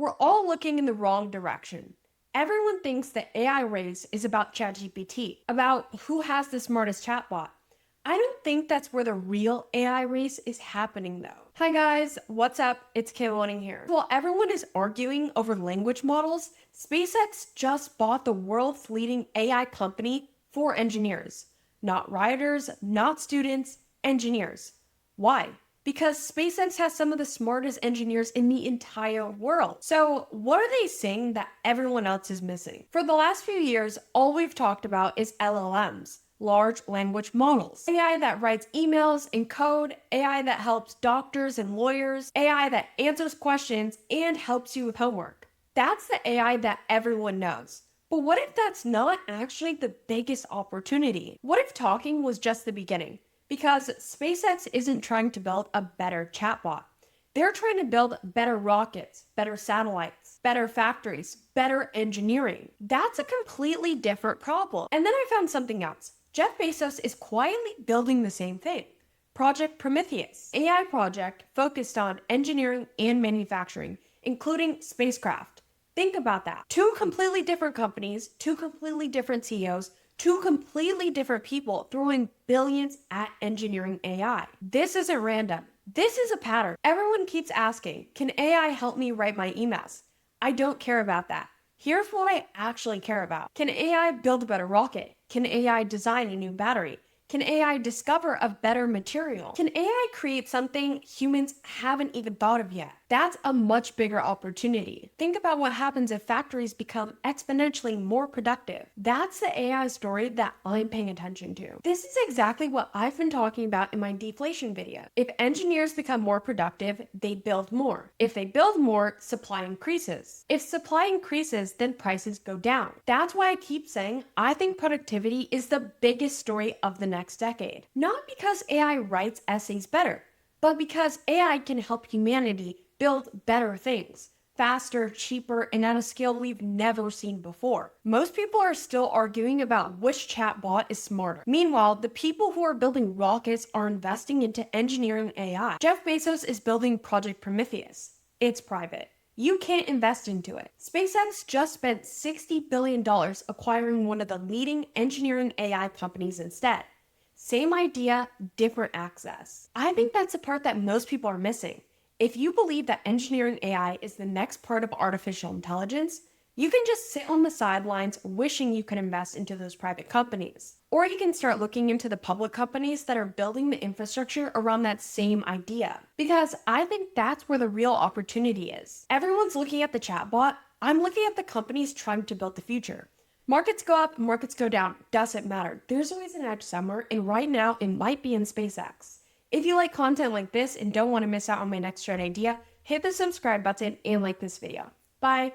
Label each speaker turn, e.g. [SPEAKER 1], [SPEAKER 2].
[SPEAKER 1] We're all looking in the wrong direction. Everyone thinks the AI race is about ChatGPT, about who has the smartest chatbot. I don't think that's where the real AI race is happening though. Hi guys, what's up? It's Kaylani here. While everyone is arguing over language models, SpaceX just bought the world's leading AI company for engineers. Not writers, not students, engineers. Why? Because SpaceX has some of the smartest engineers in the entire world. So what are they saying that everyone else is missing? For the last few years, all we've talked about is LLMs, large language models. AI that writes emails and code, AI that helps doctors and lawyers, AI that answers questions and helps you with homework. That's the AI that everyone knows. But what if that's not actually the biggest opportunity? What if talking was just the beginning? Because SpaceX isn't trying to build a better chatbot. They're trying to build better rockets, better satellites, better factories, better engineering. That's a completely different problem. And then I found something else. Jeff Bezos is quietly building the same thing. Project Prometheus, AI project focused on engineering and manufacturing, including spacecraft. Think about that. Two completely different companies, two completely different CEOs, two completely different people throwing billions at engineering AI. This isn't random. This is a pattern. Everyone keeps asking, can AI help me write my emails? I don't care about that. Here's what I actually care about. Can AI build a better rocket? Can AI design a new battery? Can AI discover a better material? Can AI create something humans haven't even thought of yet? That's a much bigger opportunity. Think about what happens if factories become exponentially more productive. That's the AI story that I'm paying attention to. This is exactly what I've been talking about in my deflation video. If engineers become more productive, they build more. If they build more, supply increases. If supply increases, then prices go down. That's why I keep saying I think productivity is the biggest story of the next decade. Not because AI writes essays better, but because AI can help humanity build better things, faster, cheaper, and at a scale we've never seen before. Most people are still arguing about which chatbot is smarter. Meanwhile, the people who are building rockets are investing into engineering AI. Jeff Bezos is building Project Prometheus. It's private. You can't invest into it. SpaceX just spent $60 billion acquiring one of the leading engineering AI companies instead. Same idea, different access. I think that's the part that most people are missing. If you believe that engineering AI is the next part of artificial intelligence, you can just sit on the sidelines wishing you could invest into those private companies. Or you can start looking into the public companies that are building the infrastructure around that same idea. Because I think that's where the real opportunity is. Everyone's looking at the chatbot. I'm looking at the companies trying to build the future. Markets go up, markets go down, doesn't matter. There's always an edge somewhere, and right now it might be in SpaceX. If you like content like this and don't want to miss out on my next trend idea, hit the subscribe button and like this video. Bye!